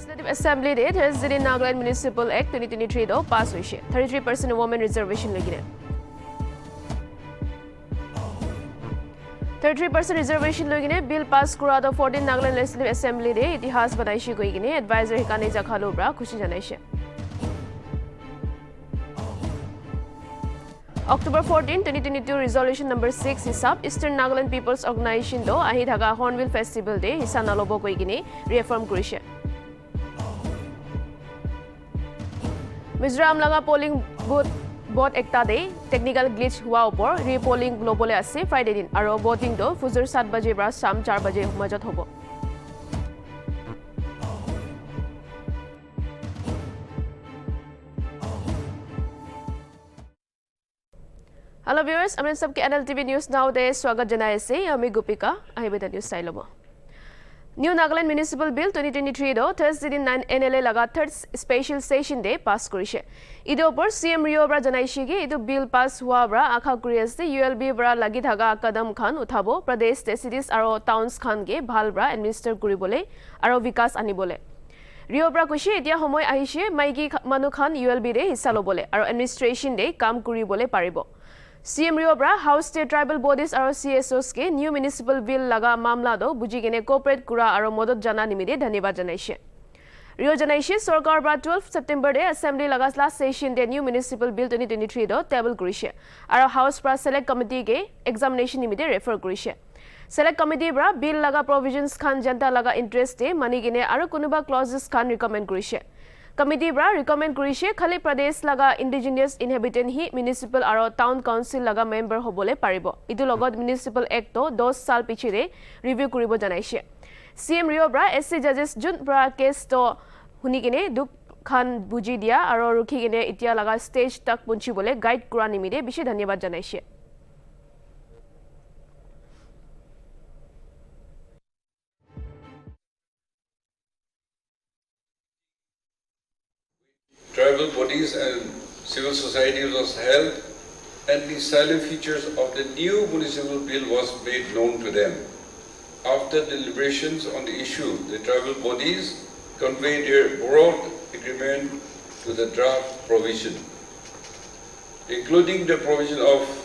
Legislative Assembly did Thursday Nagaland Municipal Act 2023 do pass hoise 33% women reservation lagine 33% reservation lagine bill pass kura do 14 Nagaland Legislative Assembly de itihas banaishi goigine advisor hikane jakhalu bra khushi janaise October 14, 2022 Resolution Number 6 hisab Eastern Nagaland People's Organization do ahi dhaga Hornbill Festival day hisa nalobo koigine reaffirm korise Mizoram laga polling booth ekta day technical glitch hua upor re-polling globally ase Friday din aro voting do fujur 7 baje bra sham 4 baje majot hobo Hello viewers, I'm सबके Nltv News Now दे स्वागत जनाए से हमें गुपिका आहिबेता news style में New Nagaland Municipal Bill 2023 do Thursday दिन 9 NLA लगा third special session day pass करिसे इदे ऊपर CM Rio बरा जनाइशिगे इदो bill pass हुआ बरा आखा करियसे ULB बरा लगी धागा कदम खान उठाबो प्रदेश cities आरो towns खान के भाल बरा administer करिबोले आरो विकास आनिबोले Rio bra kushi etia homoy ahishe maiki manu khan ULB re hissa lobole aro administration de kam kuribole paribo CM Rio bra House State Tribal Bodies aro CSOs ke new municipal bill laga mamla do bujigene cooperate kura aro modot jana nimide dhanyabad janaise Rio janaise sarkar bra 12 September de assembly laga last session de new municipal bill 2023 do table kurise aro house bra select committee ke examination nimide refer kurise Select committee bra bill laga provisions khan janta laga interest de mani gine aro kunuba clauses khan recommend kurise Committee bra recommend kurise khali pradesh laga indigenous inhabitant hi municipal aro town council laga member hobole paribo idu logot municipal act to 10 sal pichire review kuribo janaise CM Rio bra SC judges jun bra case to hunigine duk khan buji dia aro rukhi gine itia laga stage tak punchi bole guide kura nimide bishi dhanyabad janaise Tribal bodies and civil society was held and the silent features of the new municipal bill was made known to them. After deliberations on the issue, the tribal bodies conveyed their broad agreement to the draft provision, including the provision of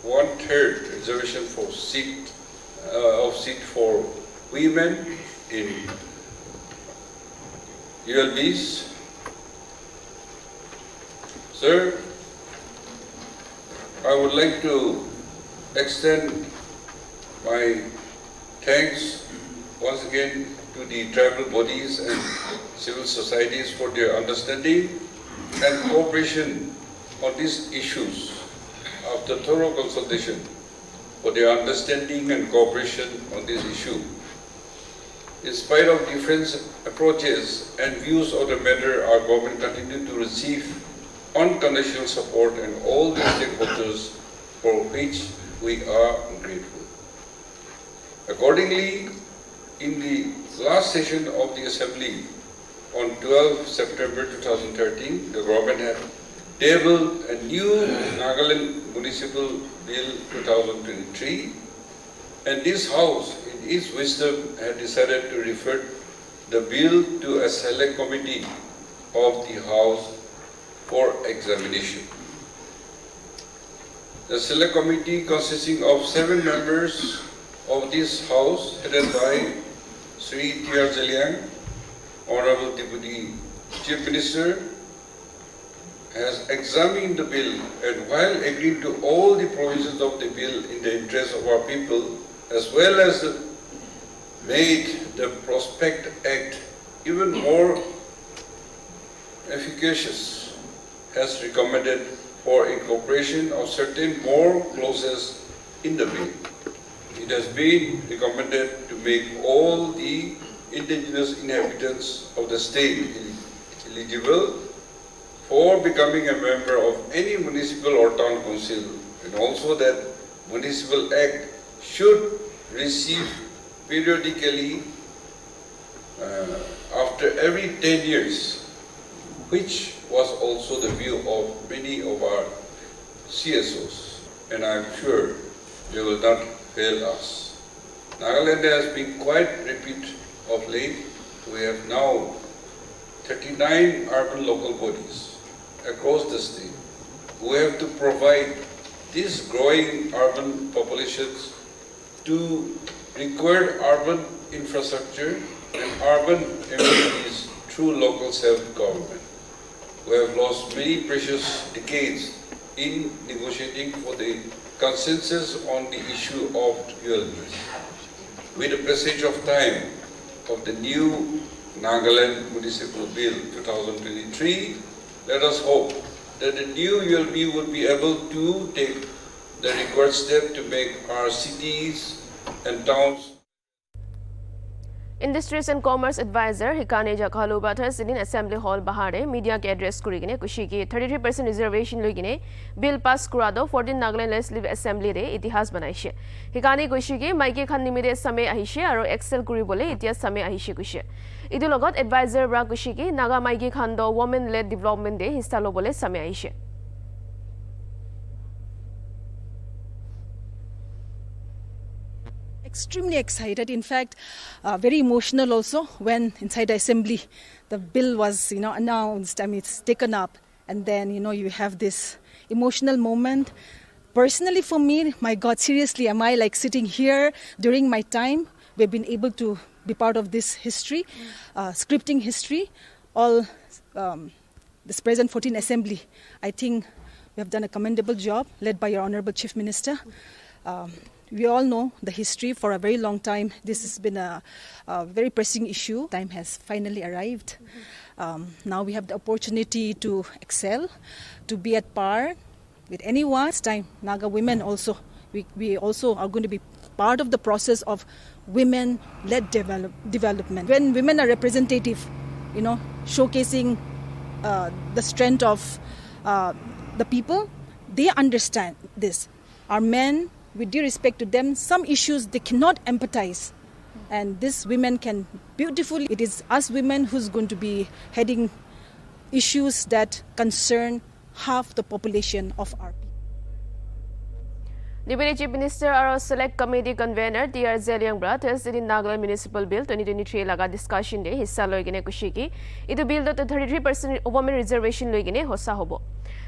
1/3 reservation for seat for women in ULBs. Sir, I would like to extend my thanks once again to the tribal bodies and civil societies for their understanding and cooperation on these issues after thorough consultation, for their understanding and cooperation on this issue. In spite of different approaches and views of the matter, our government continued to receive unconditional support and all the stakeholders for which we are grateful. Accordingly, in the last session of the Assembly on 12 September 2013, the government had tabled a new Nagaland Municipal Bill 2023 and this House, in its wisdom, had decided to refer the bill to a select committee of the House for examination. The select committee consisting of 7 members of this House headed by Sri T.R. Zeliang, Honorable Deputy Chief Minister, has examined the bill and while agreeing to all the provisions of the bill in the interest of our people as well as made the Prospect Act even more efficacious, has recommended for incorporation of certain more clauses in the bill. It has been recommended to make all the indigenous inhabitants of the state eligible for becoming a member of any municipal or town council, and also that municipal act should receive periodically after every 10 years, which was also the view of many of our CSOs, and I am sure they will not fail us. Nagaland has been quite repeat of late. We have now 39 urban local bodies across the state who have to provide these growing urban populations to required urban infrastructure and urban amenities through local self-government. We have lost many precious decades in negotiating for the consensus on the issue of ULBs. With the passage of time of the new Nagaland Municipal Bill 2023, let us hope that the new ULB would be able to take the required step to make our cities and towns. Industries and Commerce Advisor Hikane Jakhalu Bathas in Assembly Hall Bahare, Media ke address Kurigine, Kushiki, 33% reservation Lugine, Bill pass Kurado, 14 Nagaland Legislative Assembly Day, Itihas Banaishi. Hikane Kushiki, Mikey Khanimide Same Ahishe, or Excel Kuribole, Itias Same Ahishe Kushe. Idulogot Advisor Brakushiki, Naga Mikey Khando, Women Led Development Day, Histalobole Same Ahishe. Extremely excited, in fact, very emotional also when inside the assembly the bill was announced. I mean, it's taken up, and then you have this emotional moment. Personally, for me, my God, seriously, am I like sitting here during my time? We've been able to be part of this history, scripting history. All this present 14 assembly, I think we have done a commendable job, led by your Honorable Chief Minister. We all know the history for a very long time. This has been a very pressing issue. Time has finally arrived. Now we have the opportunity to excel, to be at par with anyone. It's time, Naga women also. We also are going to be part of the process of women-led development. When women are representative, showcasing the strength of the people, they understand this. Our men, with due respect to them, some issues they cannot empathize. And these women can beautifully, it is us women who's going to be heading issues that concern half the population of our people. Deputy Chief Minister aro Select Committee Convener T.R. Zeliang Brathas in Nagaland Municipal Bill 2023 laga discussion de hissa loigine kushiki. Idu bill to 33% women reservation loigine hossa hobo.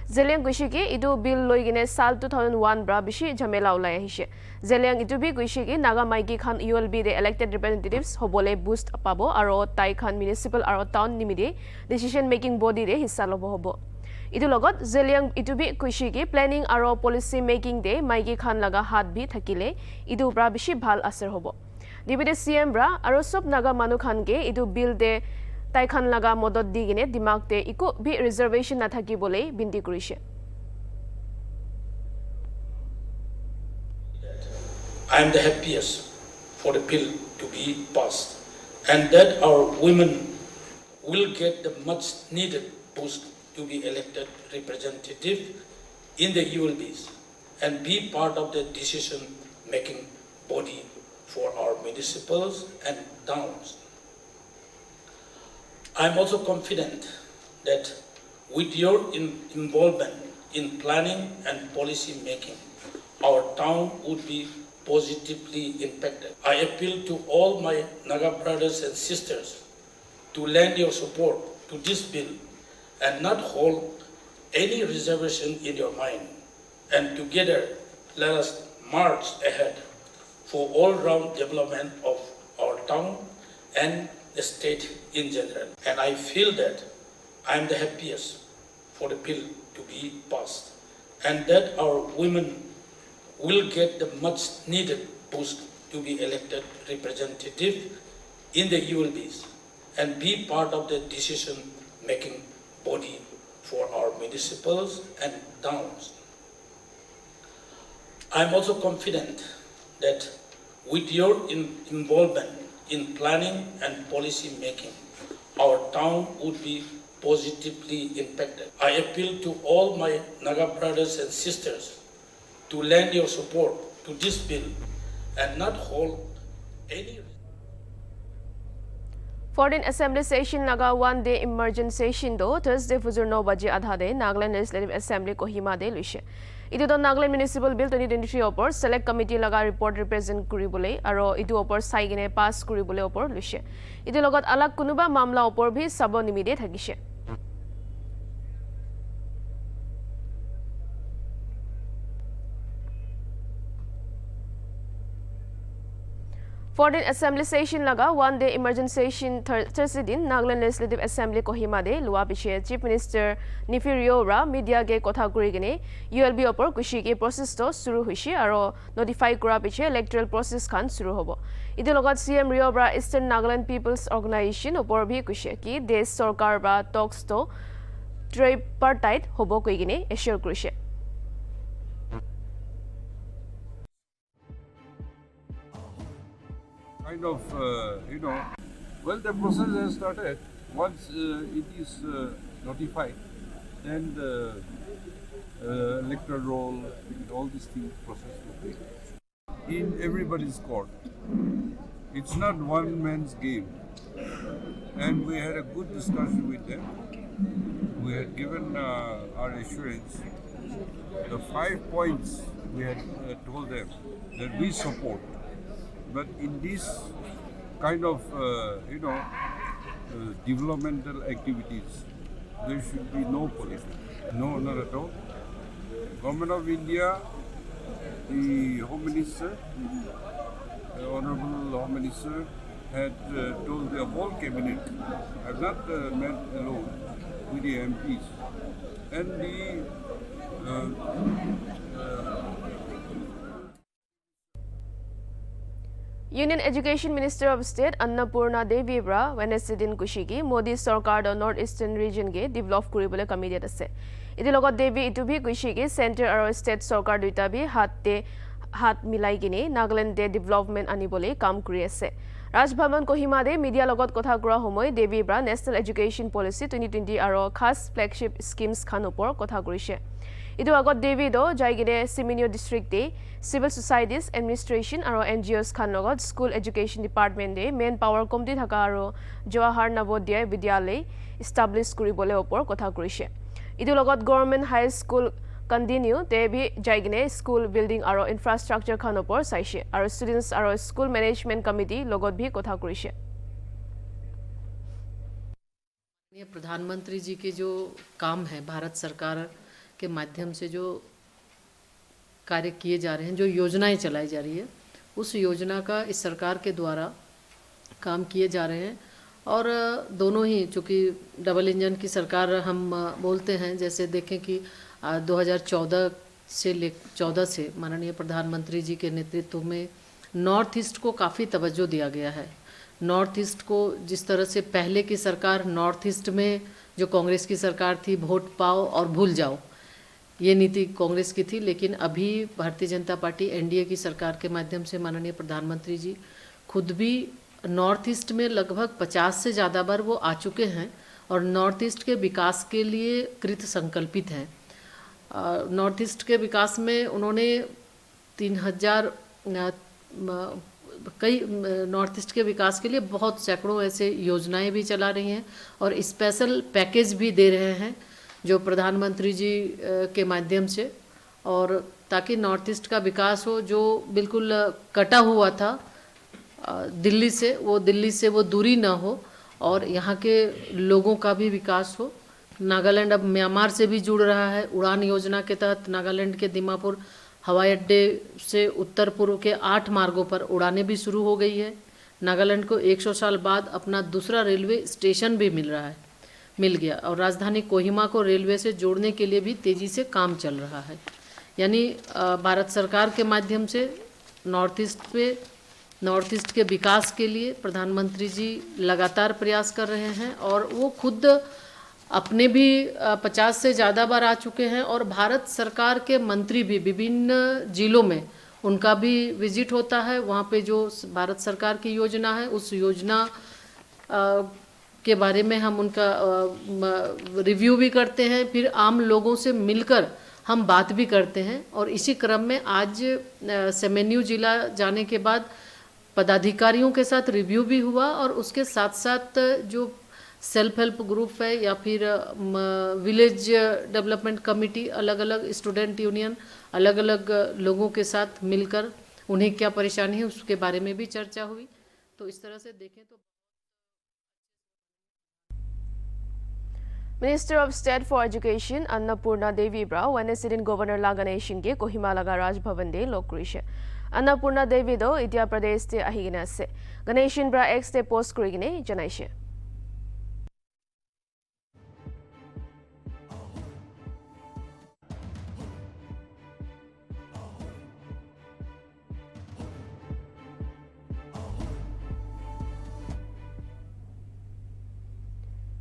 Zeliang kushiki idu bill loigine sal 2001 bra bishi jhamela ulai ahishe. Zeliang idu bi kushiki Naga Maiki Khan ULB de elected representatives hobole boost pabo aro Tai Khan Municipal aro town nimide decision making body de hissa lobo hobo. Idu logot Zeliang itubi kushiki planning aro policy making de Maiki Khan laga hat bi thakile idu bra bishi bhal asar hobo. Deputy CM bra aro sob Naga manu khan ge idu bill de Tai Khan laga modot digine dimag te iku bi reservation na thaki bole binti kurishe. I am the happiest for the bill to be passed, and that our women will get the much needed boost to be elected representative in the ULBs and be part of the decision-making body for our municipals and towns. I am also confident that with your involvement in planning and policy making, our town would be positively impacted. I appeal to all my Naga brothers and sisters to lend your support to this bill and not hold any reservation in your mind. And together, let us march ahead for all-round development of our town and the state in general. And I feel that I am the happiest for the bill to be passed, and that our women will get the much needed boost to be elected representative in the ULBs and be part of the decision-making body for our municipals and towns. I am also confident that with your involvement in planning and policy making, our town would be positively impacted. I appeal to all my Naga brothers and sisters to lend your support to this bill and not hold any 14 Assembly Session laga one-day emergency session do Thursday fujur 9 baje adha de Nagaland Legislative Assembly Kohima de luise. ইটো Nagaland municipal বিল 2023 ওপৰ select committee লগা report represent কৰিবলৈ আৰু ইটো ওপৰ চাই কিনে পাছ কৰিবলৈ ওপৰ লৈছে ইটো লগত আলাগ কোনোবা মামলা ওপৰ ভি চাব নিমিদে থাকিছে Foreign Assembly session laga one day emergency session Thursday din Nagaland Legislative Assembly Kohima de lua piche Chief Minister Nifirio Ra media ge kotha kuri gine ULB opor kushi ke process to suru hoishi aro notify kora piche electoral process khan suru hobo idu logot CM Rio Ra Eastern Nagaland People's Organization opor bhi kushi ki desh sarkar ba talks to tripartite hobo koi gine assure kurise kind of, well, the process has started. Once it is notified, then the electoral roll, all these things process will be in everybody's court. It's not one man's game. And we had a good discussion with them. We had given our assurance. The 5 points we had told them that we support. But in this kind of, developmental activities, there should be no police. No, not at all. Government of India, the Home Minister, the Honorable Home Minister, had told the whole cabinet, I have not met alone with the MPs, and the Union Education Minister of State Annapurna Devi Bra Wednesday din kushiki Modi Sarkar do North Eastern region ge develop kuribole committee ase idi logot Devi itu bhi kushiki center aro state sarkar duita bhi hat milai gine Nagaland de development anibole kam kuri ase Raj Bhavan Kohima de media logot kotha kura homoy Devi Bra National Education Policy 2020 aro khas flagship schemes khan opor kotha kurise Idu agot Devi do jaigine Siminio district de civil societies administration aro NGOs khan logot school education department de main power committee thaka aro Jawahar Navodaya Vidyalay establish kuribole opor kotha kurise Idu logot government high school continue te bhi jaigine school building aro infrastructure khan opor saise aro students aro school management committee logot bhi kotha kurise ये प्रधानमंत्री जी के जो काम है भारत सरकार के माध्यम से जो कार्य किए जा रहे हैं जो योजनाएं चलाई जा रही है उस योजना का इस सरकार के द्वारा काम किए जा रहे हैं और दोनों ही चूँकि डबल इंजन की सरकार हम बोलते हैं जैसे देखें कि 2014 से माननीय प्रधानमंत्री जी के नेतृत्व में नॉर्थ ईस्ट को काफ़ी तवज्जो दिया गया है नॉर्थ ईस्ट को जिस तरह से पहले की सरकार नॉर्थ ईस्ट में जो कांग्रेस की सरकार थी वोट पाओ और भूल जाओ ये नीति कांग्रेस की थी लेकिन अभी भारतीय जनता पार्टी एनडीए की सरकार के माध्यम से माननीय प्रधानमंत्री जी खुद भी नॉर्थ ईस्ट में लगभग 50 से ज़्यादा बार वो आ चुके हैं और नॉर्थ ईस्ट के विकास के लिए कृत संकल्पित हैं नॉर्थ ईस्ट के विकास में उन्होंने 3000 कई नॉर्थ ईस्ट के विकास के लिए बहुत सैकड़ों ऐसे योजनाएं भी चला रही हैं और स्पेशल पैकेज भी दे रहे हैं जो प्रधानमंत्री जी के माध्यम से और ताकि नॉर्थ ईस्ट का विकास हो जो बिल्कुल कटा हुआ था दिल्ली से वो दूरी ना हो और यहाँ के लोगों का भी विकास हो नागालैंड अब म्यांमार से भी जुड़ रहा है उड़ान योजना के तहत नागालैंड के दीमापुर हवाई अड्डे से उत्तर पूर्व के 8 मार्गों पर उड़ानें भी शुरू हो गई है नागालैंड को 100 साल बाद अपना दूसरा रेलवे स्टेशन भी मिल गया और राजधानी कोहिमा को रेलवे से जोड़ने के लिए भी तेज़ी से काम चल रहा है यानी भारत सरकार के माध्यम से नॉर्थ ईस्ट के विकास के लिए प्रधानमंत्री जी लगातार प्रयास कर रहे हैं और वो खुद अपने भी 50 से ज़्यादा बार आ चुके हैं और भारत सरकार के मंत्री भी विभिन्न जिलों में उनका भी विजिट होता है वहाँ पे जो भारत सरकार की योजना है उस योजना के बारे में हम उनका रिव्यू भी करते हैं फिर आम लोगों से मिलकर हम बात भी करते हैं और इसी क्रम में आज सेमेन्यू जिला जाने के बाद पदाधिकारियों के साथ रिव्यू भी हुआ और उसके साथ साथ जो सेल्फ हेल्प ग्रुप है या फिर विलेज डेवलपमेंट कमेटी अलग अलग स्टूडेंट यूनियन अलग अलग लोगों के साथ मिलकर उन्हें क्या परेशानी है उसके बारे में भी चर्चा हुई। तो इस तरह से देखें तो Minister of State for Education Annapurna Devi Bra Wednesday Governor Nagamese ke Kohima laga Raj Bhavan de lokrishe. Annapurna Devi do Idhya Pradesh te ahigina ase. Ganeshan Bra X te post kurigine janaishe.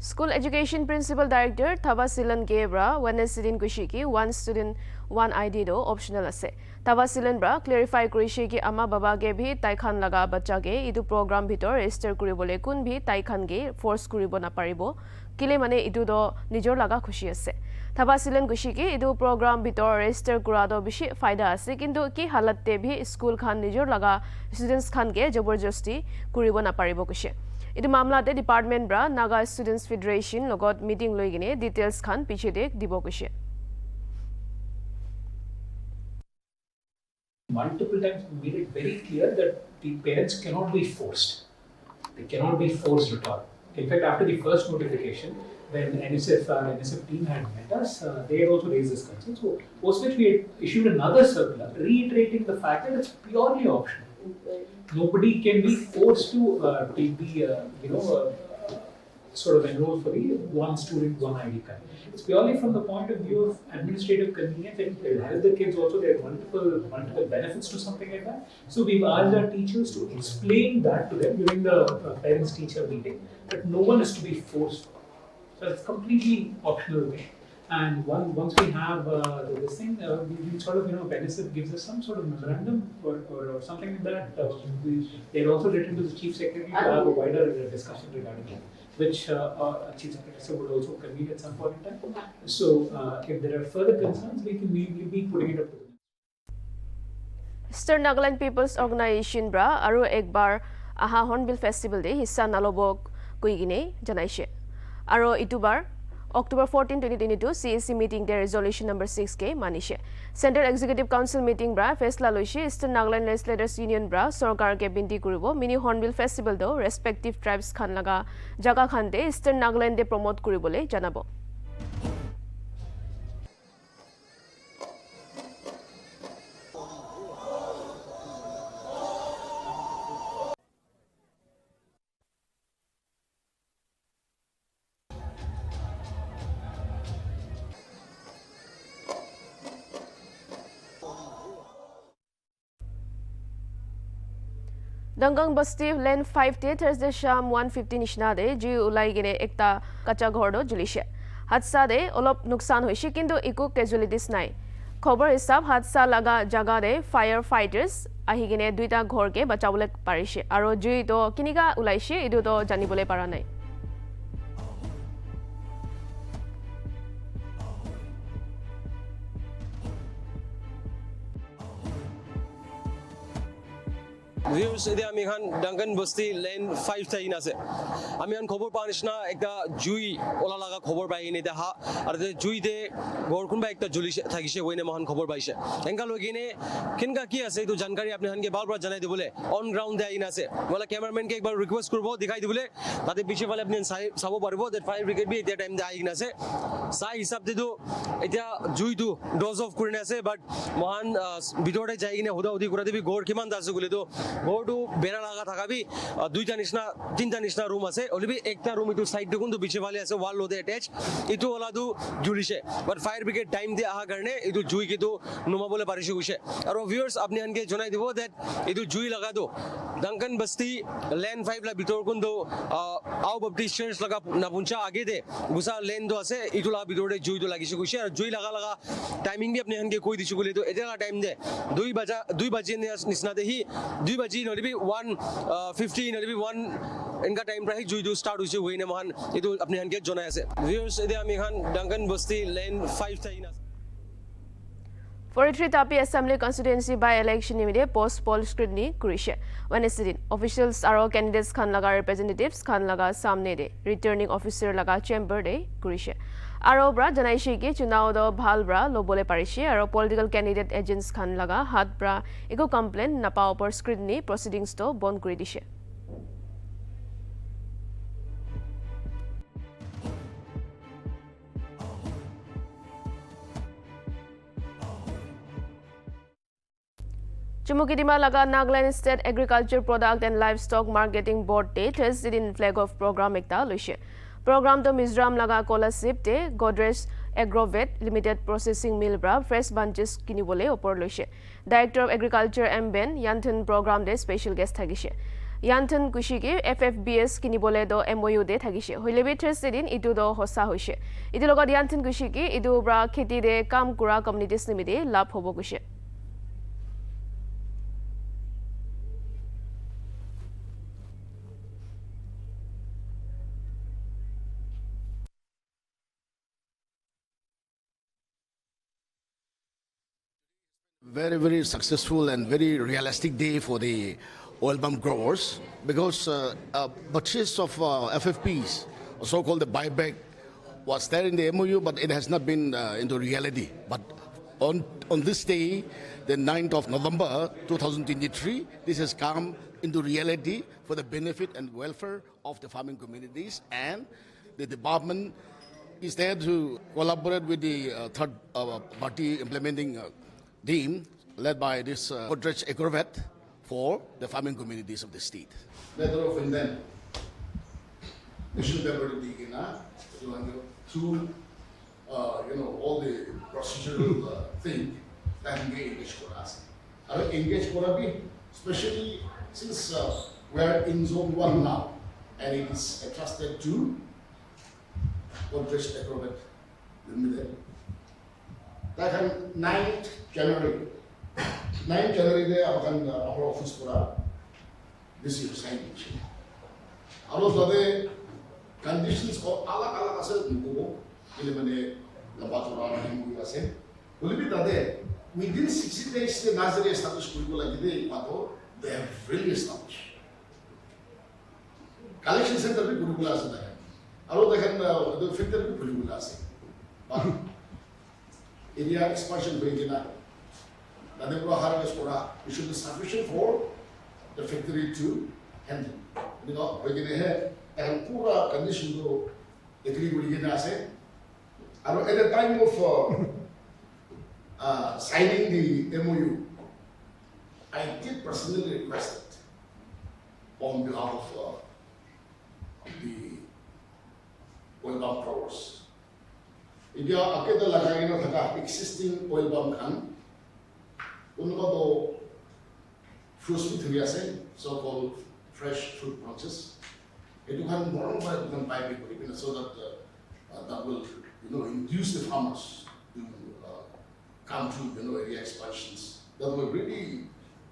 School Education Principal Director Thavasilan Gebra Wednesday Kushiki one student one ID do optional ase. Thavasilan Bra clarify Kurishiki ama baba ge bhi taikhan laga bacha ge idu program bhitor register kuribole kun bhi taikhan ge force kuribo na paribo kile mane idu do nijor laga khushi ase. Thavasilan Kushiki idu program bhitor register kurado bishi faida ase kintu ki halat te bhi school khan nijor laga students khan ge jabarjosti kuribo na paribo kushe. Idu mamlate department bra Naga Students Federation logot meeting loigine details khan piche dek dibo kushe. Multiple times we made it very clear that the parents cannot be forced. They cannot be forced at all. In fact, after the first notification, when NSF team had met us, they had also raised this concern. So, post which we had issued another circular reiterating the fact that it's purely optional. Nobody can be forced to take the sort of enroll for the one student, one ID card. It's purely from the point of view of administrative convenience. It will help the kids also. There are multiple benefits to something like that. So we've asked our teachers to explain that to them during the parents-teacher meeting, that no one is to be forced. So it's completely optional thing. And once we have this thing, we sort of, when NSF gives us some sort of memorandum or something like that, they're also written to the Chief Secretary to have a wider discussion regarding it, which Chief Secretary would also convene at some point in time. So if there are further concerns, we'll be putting it up to them. Eastern Nagaland People's Organization bra aru ekbar aha Hornbill Festival de hissa nalobo kuigine janaishe. Aro itubar October 14, 2022 CSC meeting de resolution number 6 ke manishe. Central Executive Council meeting bra faisla loishe Eastern Nagaland Legislators Union bra sarkar ke binti kuribo mini Hornbill Festival do respective tribes khan laga jaga khan de Eastern Nagaland de promote kuribole janabo. Dangang Basti Lane 5 te Thursday Sham 1:50 nishna de ji ulai gine ekta kacha ghor do julishe. Hadsa de olop nuksan hoishi kintu iku casualties nai. Khobar hisab hadsa laga jaga de firefighters ahi gine duita ghor ke bachabole parishe aro jui to kiniga ulaishe idu to janibole para nai. Viewers, today আমি এখন ডাঙ্গান বস্তি lane 5 থাকি আছে আমি এখন খবর পাওয়া নিচিনা একটা জুই ওলা লাগা খবর পাই কিনে দেখা আর জুইতে ঘর কোনবা একটা জ্বলি থাকিছে ওইনে মহান খবর পাইছে এঙ্কা লৈ কিনে কিনকা কি আছে এইটো জানকাৰী আপনি হানকে বারবার জানাই দিবলে অন গ্রাউন্ড দে আইন আছে বলে ক্যামেরাম্যান কে একবার রিকোয়েস্ট করব দেখাই দিবলে তাতে পিছে ফালে আপনি চাব পারব দ্যাট ফায়ার ব্রিগেড বি এটা টাইম দে আইন আছে সাই হিসাব দিটো এটা জুইটো ডজ অফ কৰিনে আছে বাট মহান ভিতৰতে যাই কিনে হুদা হুদি কৰা দিবি ঘৰ কিমান আছে গুলি তো ঘৰটো বেৰা লাগা থাকাবি দুইটা নিচিনা তিনটা নিচিনা রুম আছে অলবি একটা রুম ইটো সাইড দেখুন তো পিছে ফালে আছে ওয়াল লোদে অ্যাটাচ ইটো ওলাদু জুলিছে বাট ফায়ার ব্রিগেড টাইম দে আহা কাৰণে ইটো জুই কিটো নুমাবলে পারিছে গৈছে আৰু ভিউয়ার্স আপনি আনকে জনাই দিব দ্যাট ইটো জুই লাগা দো ডাঙ্গান বস্তি লেন 5 লা ভিতর কোন দো আও বাপটিস্ট চার্চ লাগা না পুঞ্চা আগে দে গুসা লেন দো আছে ইটো লা ভিতরে জুই দো লাগিছে গৈছে আৰু জুই লাগা টাইমিং বি আপনি আনকে কই দিছো গুলি তো এটা টাইম দে 2 বাজে নিচিনা দেহি 2 বাজি নলিবি 1:50 নলিবি 1 इनका टाइम रही जुई दो स्टार्ट हुई हुई ने महान ये तो अपने हन के जोना ऐसे व्यूअर्स इधर हम यहाँ डंगन बस्ती लेन 5 था इना 43 Tapi Assembly constituency by election nimide post poll scrutiny kurise. Wednesday din officials aro candidates khan laga representatives khan laga samne de returning officer laga chamber de kurise. Aro bra janaise ki chunaw do bhal bra lobole parise aro political candidate agents khan laga hat bra ego complaint napa upor scrutiny proceedings to bon kuri dise. Chumukidima laga Nagaland State Agriculture Product and Livestock Marketing Board te Thursday din flag of program ekta loise. Program to Mizoram laga Kolasip te Godrej Agrovet Limited Processing Mill bra fresh bunches kinibole opor loise. Director of Agriculture MBN Yanthon program de special guest thagise. Yanthon kushiki FFBS kinibole do MOU de thagise. Hoilebi Thursday din itu do hosa hoise. Itu logot Yanthon kushiki itu bra kheti de kam kura communities nimide labh hobo kuise. Very, very successful and very realistic day for the oil palm growers because purchase of FFPs, so-called the buyback, was there in the MOU, but it has not been into reality. But on this day, the 9th of November 2023, this has come into reality for the benefit and welfare of the farming communities, and the department is there to collaborate with the third party implementing team led by this Godrej Agrovet for the farming communities of the state. Letter of intent. Issue paper to all the procedural thing that engage Koras. Engage Korabi, especially since we are in zone 1 now, and it is entrusted to Godrej Agrovet Limited. That on 9th January, 9th January day, our office for this year signage. All of the conditions of Allah asal mugo, ilimane labatura mugo ase. Ulibi tade within 60 days the Nazari established curricula gide pato they have really established. Collection center भी curricula ase tade. All of the filter भी curricula ase. Area expansion begina. Nadebro harvest kora. It should be sufficient for the factory to handle. You know, begina hai. And pura condition do agree begina se. At the time of signing the MOU, I did personally request it on behalf of the oil palm growers. India akeda lagagina thaka existing oil palm khan unko do fruits with ase so called fresh fruit bunches etu khan moron by khan pipe kori so that that will induce the farmers to come to area expansions that will really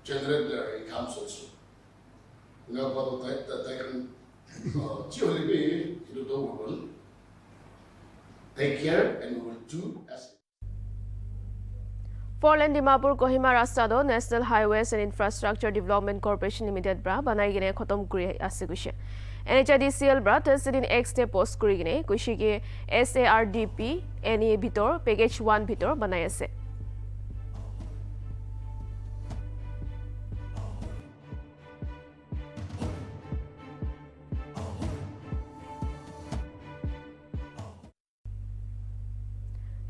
generate their incomes also. But that they can actually be will take care and we will do as Portland Dimapur Kohima Rasta do National Highways and Infrastructure Development Corporation Limited bra banai gine khotom kuri ase guse. NHIDCL bra Thursday din X te post kuri gine kushi ki SARDP NE bhitor package 1 bhitor banai ase.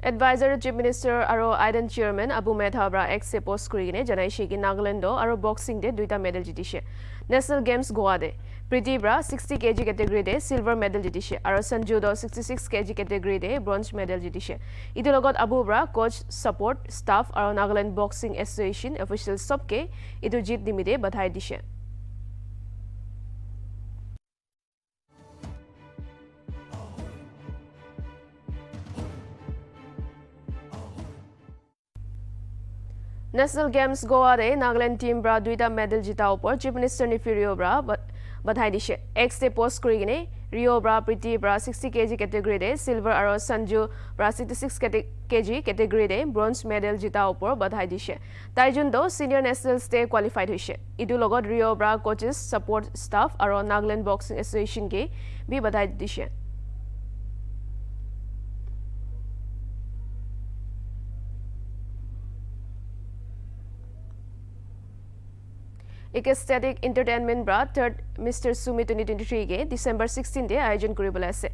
Advisor Chief Minister aro Iden Chairman Abu Medhabra X post kurigine janai shiki Nagaland aro boxing de duita medal jitise. National Games Goa de Priti bra 60 kg category de silver medal jitise aro Sanju do 66 kg category de bronze medal jitise. Idu logot Abu bra coach support staff aro Nagaland Boxing Association officials sobke idu jit dimide badhai dise. National Games Goa re Nagaland team bra duita medal jita upor Chief Minister Nifirio bra badhai dise. X te post kuri gine Rio bra Priti bra 60 kg category de silver aro Sanju bra 66 kg category de bronze medal jita upor badhai dishe Taijun do senior nationals de qualified hoise idu logot Rio bra coaches support staff aro Nagaland boxing association ke bi badhai dishe Ecstatic Entertainment bra third Mr. Sumi 2023 ke December 16 de ayojon koribole ase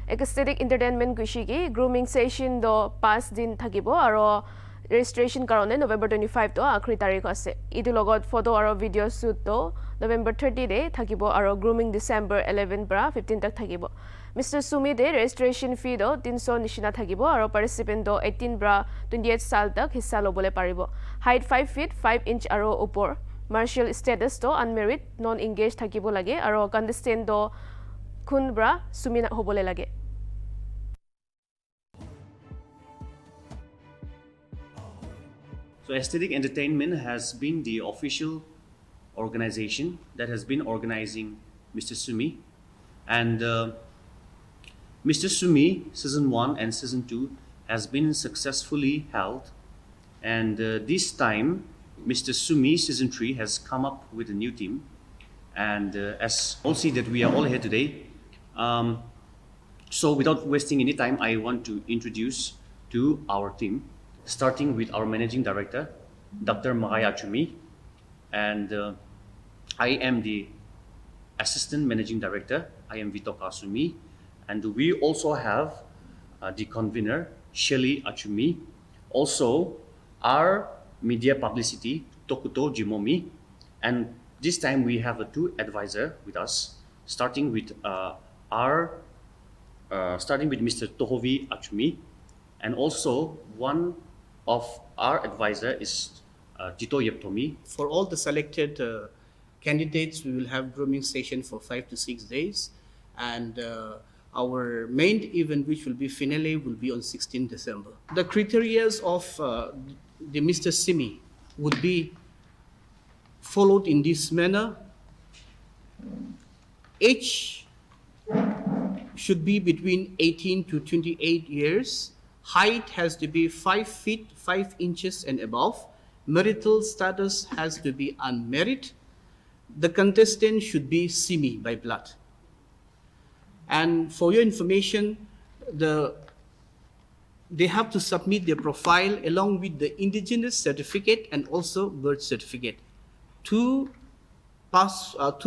Ecstatic Entertainment kushi ki grooming session do 5 din thakibo aro registration karone November 25 to akhri tarikh ase idu logot photo aro video shoot to November 30 de thakibo aro grooming December 11 bra 15 tak thakibo Mr. Sumi de registration fee do 300 nishina thakibo aro participant do 18 bra 28 sal tak hissa lobole paribo height 5 feet 5 inch aro upor Martial status to unmarried non-engaged thakibo lage aro contestant do khunbra sumina hobole lage So Aesthetic Entertainment has been the official organization that has been organizing Mr. Sumi, and Mr. Sumi season 1 and season 2 has been successfully held, and this time Mr. Sumi season 3 has come up with a new team, and as all see that we are all here today, so without wasting any time, I want to introduce to our team, starting with our managing director, Dr. Magaya Achumi, and I am the assistant managing director. I am Vito Kasumi, and we also have the convener, Shelly Achumi, also our media publicity, Tokuto Jimomi, and this time we have two advisors with us, starting with Mr. Tohovi Achumi, and also one of our advisor is Tito Yeptomi. For all the selected candidates, we will have grooming session for 5 to 6 days, and our main event, which will be finale, will be on 16 December. The criteria of the Mr. Simi would be followed in this manner. Age should be between 18 to 28 years. Height has to be 5 feet 5 inches and above. Marital status has to be unmarried. The contestant should be Simi by blood. And for your information, they have to submit their profile along with the indigenous certificate and also birth certificate. Two passport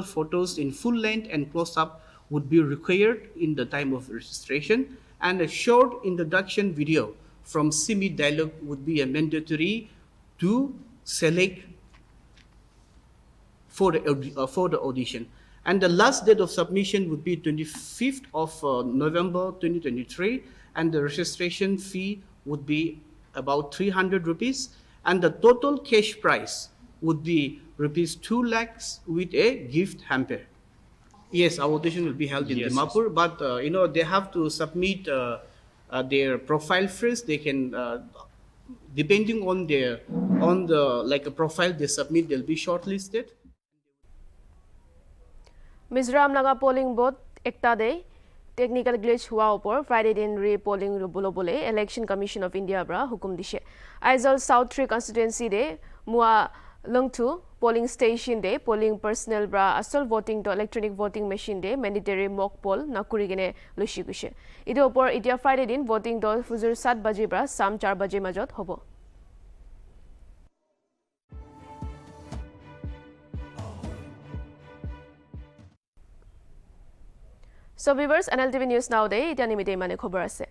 photos in full length and close-up would be required in the time of registration, and a short introduction video from Simi dialogue would be a mandatory to select for the audition. And the last date of submission would be 25th of November 2023, and the registration fee would be about 300 rupees, and the total cash price would be rupees 2 lakhs with a gift hamper. Yes, our audition will be held in Dimapur, but they have to submit their profile first. They can, depending on the profile they submit, they'll be shortlisted. Mizoram Naga polling booth ekta de technical glitch hua upor Friday din re-polling bolobole Election Commission of India bra hukum dishe. Aizol South 3 constituency de Mua Lungtu polling station de polling personnel bra asol voting to electronic voting machine de mandatory mock poll nakuri gene lushi guse. Idu upor itia Friday din voting do fujur 7 baje bra sam 4 baje majot hobo. So viewers, Nltv News Now Day, iti animite mane khobar ase.